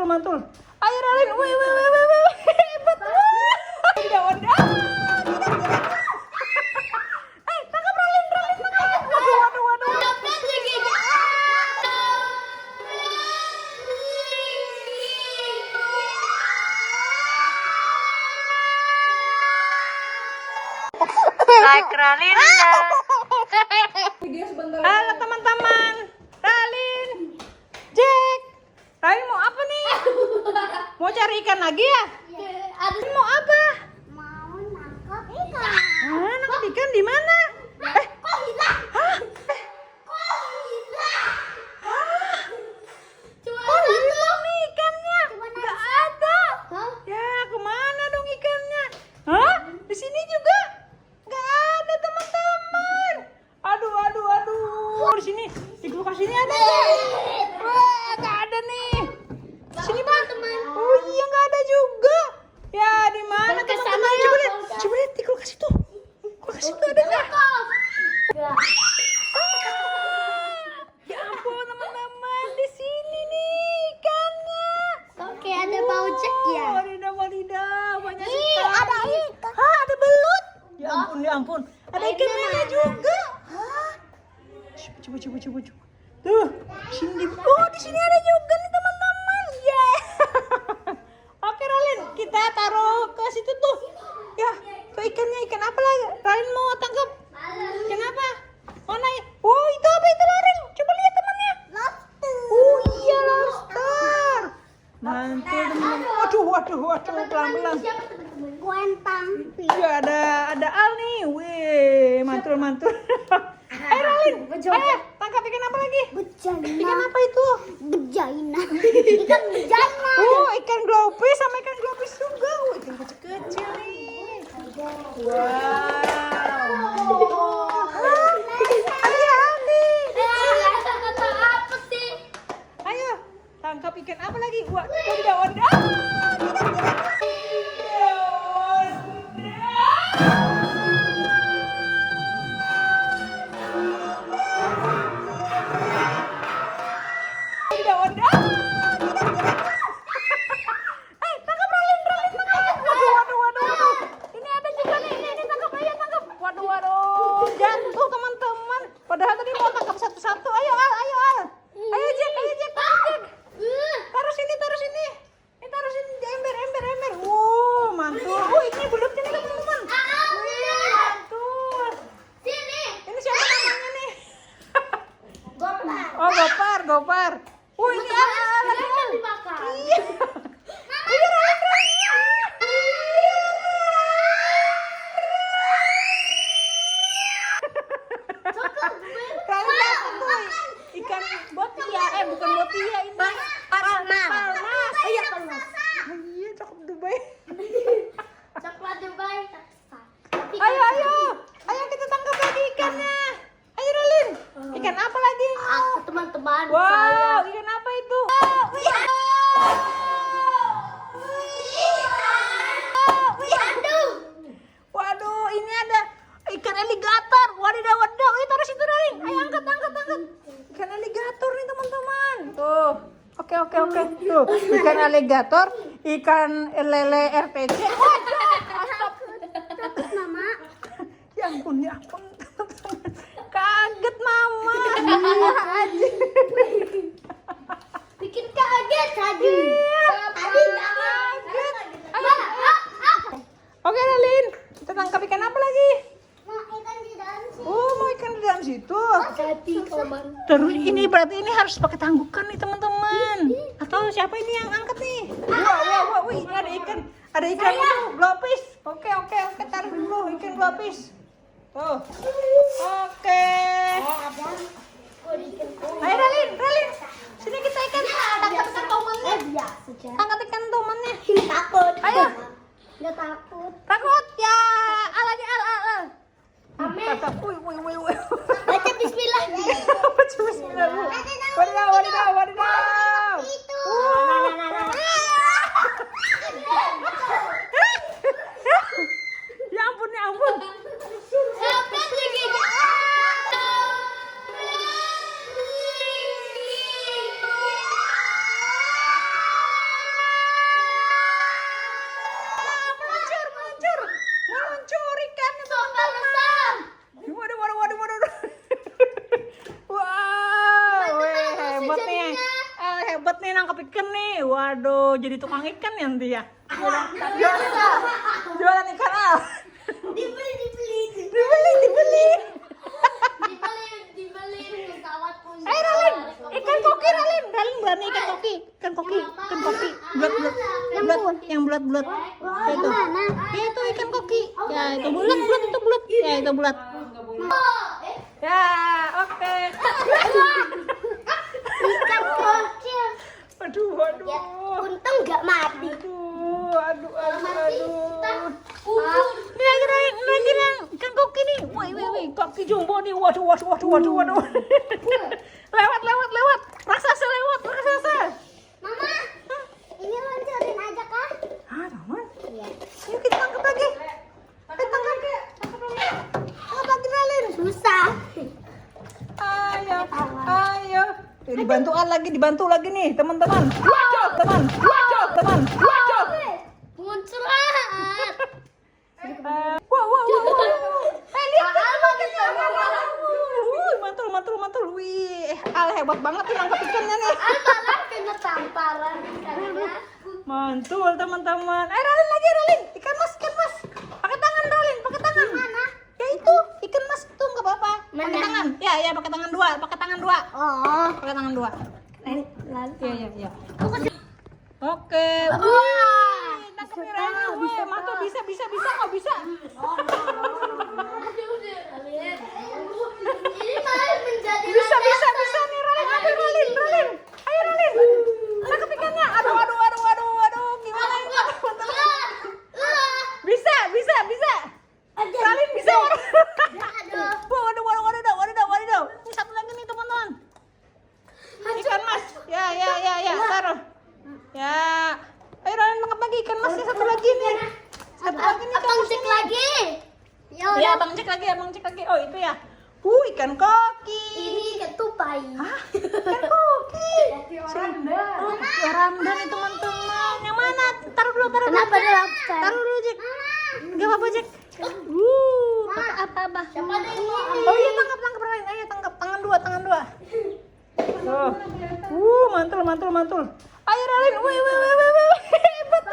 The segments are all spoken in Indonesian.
mantul. Ayo Ralin, wih, hebat. Tidak wadah. Tangkap Ralin, tangkap. Waduh. Like Ralinda. Halo teman-teman, Ralin, Jack. Ralin mau apa nih? Mau cari ikan lagi ya? Mau apa? Mau nangkap ikan. Nangkap ikan di mana? Kok hilang? Hah? Kok hilang? Oh hilang nih ikannya? Nggak ada. Hah? Ya kemana dong ikannya? Hah? Di sini juga? Nggak ada teman-teman. Aduh. Di sini, di kulkas ini ada nggak? Wah, nggak ada nih. Di sini teman. Oh iya nggak ada juga. Ya di mana teman-teman? Coba lihat di kulkas itu. Kulkas itu ada nggak? Ya ampun teman-teman, di sini nih ikannya. Oke, ada bau cek ya. Wadidaw, banyak Ih, sekali. ada ikan. Hah, ada belut. Ya ampun. Ada ikan lele juga. Hah? Coba. Tuh, sini. Oh, di sini ada juga nih teman-teman. Yeah. Oke, Ralin, kita taruh ke situ tuh. Ya, tuh ikannya ikan apa lagi? Ralin mau tangkap? Ikan apa? Mana ya? Oh, itu apa itu Ralin? Coba lihat temannya. Lobster. Oh iya, lobster. Mantul teman-teman. Waduh, pelan-pelan. Kuentang. Iya, ada Al nih. Wih, mantul. Ayo Ralin, ayo tangkap ikan apa lagi? Bejaina. Ikan apa itu? Bejaina. Ikan bejaina. Oh, ikan globis sama ikan globis juga. Ikan kecil-kecil nih. Wow. Hati-hati. Apa sih? Ayo, tangkap ikan apa lagi? Wadah. Tangkap Ralin. Waduh. Ini ada juga nih. Ini tangkap. Waduh. Jatuh teman-teman. Padahal tadi mau tangkap satu-satu. Ayo Al. Ayo Jack. Taruh sini. Ini taruh sini di ember. Mantul. Ini belutnya nih teman-teman. Wih, mantul. Sini. Ini siapa namanya nih? Gopar. Oh, Gopar. Ini Al. Kan dibakar. Iya. Ralin. Ralin tuh ikan botia, bukan botia ini. Palmas. Oh iya, palmas. Oh iya, cakep Dubai. Coklat Dubai. Ayo kita tangkap lagi ikannya. Ayo Ralin. Ikan apa lagi? Aku teman-teman Wow, ikan apa itu? Waduh, ini ada ikan aligator. Wadidaw. Taruh situ Ralin. Ayo angkat. Ikan aligator nih teman-teman. Tuh. Oke. Tuh, ikan aligator, ikan lele RTC. Mama. Ya ampun. Kaget Mama. Iya aja. Bikin kaget tadi. Tadi Kaget. Oke Ralin, kita tangkap ikan apa lagi? ikan di dalam sini. Oh, mau ikan di dalam situ. Jadi kawan. Terus ini berarti ini harus pakai tanggukan nih teman-teman. Atau siapa ini yang angkat nih? Wah, ini ada ikan. Ada ikan itu globis. Oke, taruh dulu ikan globis. Tuh. Oke. Ayo Ralin. Sini kita tangkap ikan tomannya. Angkat ikan tomannya. Takut. Ayo. Nggak takut. Takut ya. Al. Amin. Tangkap. Wih. Baca bismillah. Bismillah. Wadidaw. Itu. Ya ampun. Hebat lagi. hebat nih nangkep ikan nih. Waduh, jadi tukang ikan ya nanti ya. Jualan ikan Al. Dibeli. Pesawat pun. Ayo Ralin, ikan koki Ralin. Ralin berani ikan koki. Yang bulat. Itu. Ya itu ikan koki. Ya itu bulat. Ya itu bulat. Ya, oke. Ikan kecil. Aduh. Untung nggak mati. Aduh. Lagi ikan koki nih. Wih, koki jumbo nih. Waduh. Lewat. Raksasa lewat. Mama, ini loncarin aja kah? Teman. Yuk kita tangkap lagi. Tangkap lagi Ralin. Susah. Ayo. Dibantu lagi nih, teman-teman. Teman. Muncrat. Wow. Lihat. Mantul. Wih, Al hebat banget nih nangkap ikannya nih. Malah kena tamparan ikannya. Mantul, teman-teman. Ralin. Ikan mas. Pakai tangan, Ralin. Mana? Ya itu, ikan mas tuh nggak apa-apa. Pakai Mana? tangan. Ya, pakai tangan dua. Oh. Pakai tangan dua. Iya. Oke. Wih, tangkap ya Ralin. Wih, mantul. Bisa. Nggak bisa. Ini malah menjadi Bisa nih Ralin. Ayo Ralin. Tangkap ikannya. Aduh. Gimana ini? Bisa. Ralin bisa. Waduh. Ini satu lagi nih teman-teman. Ikan mas. Ya. Taruh. Ya. Ayo Ralin tangkap lagi ikan masnya satu lagi nih. Satu lagi nih. Abang cek lagi. Ya, abang cek lagi. Oh itu ya. Ikan koki. Ini ketupai. Hah? Ikan koki. Randa nih teman-teman. Yang mana? Taruh dulu. Kenapa ada lobster? Taruh dulu, Jack. Gak apa-apa, Jack. Apa? Siapa ada yang mau? Oh iya, tangkap Ralin. Ayo tangkap. Tangan dua. Tuh. Mantul. Ayo Ralin. Wih. Hebat.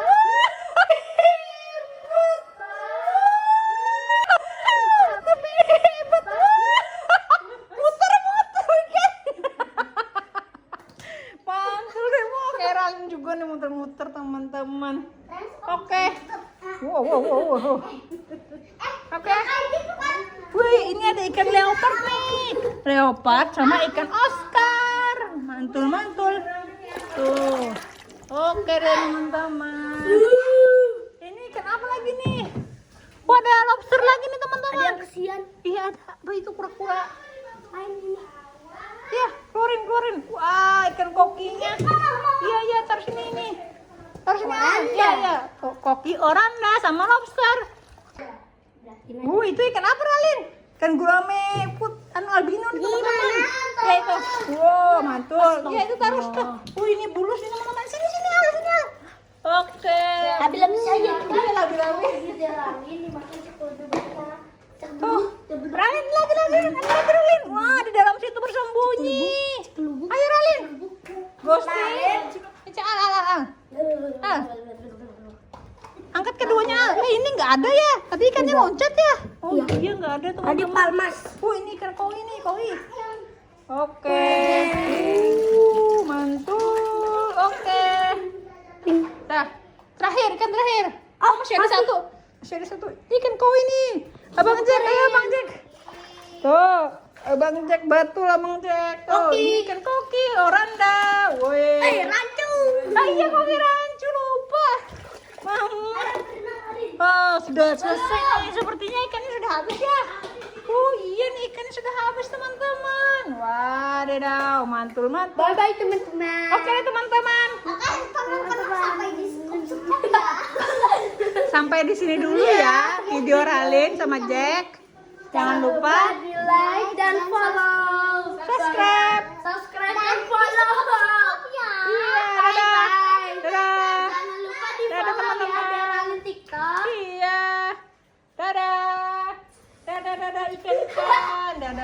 Hebat. Muter kan. Mantul deh, kayak Ralin juga nih muter-muter teman-teman. Oke. Wow. Oke. Wih, ini ada ikan leopard nih. Leopard sama ikan Oscar. Mantul. Tuh. Oke deh teman-teman. Ini ikan apa lagi nih? Ada lobster lagi nih teman-teman. Ada yang kesian. Iya ada. Itu kura-kura. Ya, keluarin. Wah, ikan kokinya. Iya, taruh sini ini. Taruh sini. Iya. Koki oranda sama lobster. Itu ikan apa Ralin? Ikan gurame albino nih teman-teman. Ya itu. Wow, mantul. Ya itu taruh tuh. Ini bulus nih teman-teman. Sini Al. Oke. Habis aja. Iya, lagi. Tuh, Ralin lagi. Wah, di dalam situ bersembunyi. Ayo Ralin. Ghosting. Al. Angkat keduanya. Ini nggak ada ya. Tadi ikannya loncat ya. Oh iya nggak ada teman-teman. Ada palmas. Ini ikan koi nih. Oke. Mantul. Oke. Nah, terakhir. Masih ada satu. Ikan koi nih. Abang Jack. Tuh, Abang Jack betul Abang Jack. Tuh, ini ikan koki oranda. Woi. Rancu. Iya koki rancu lupa. Mama. Oh, sudah selesai nih. Sepertinya ikannya sudah habis ya. Oh iya nih ikannya sudah habis teman-teman. Wah, dedau, mantul. Bye teman-teman. Oke teman-teman. Sampai di sini dulu ya video Ralin sama Jack. Jangan lupa di like dan follow. subscribe. Dan follow. Iya, dadah. Jangan lupa di Dadah, follow teman-teman. ya Ralin TikTok. Iya. Dadah ikan. Dadah.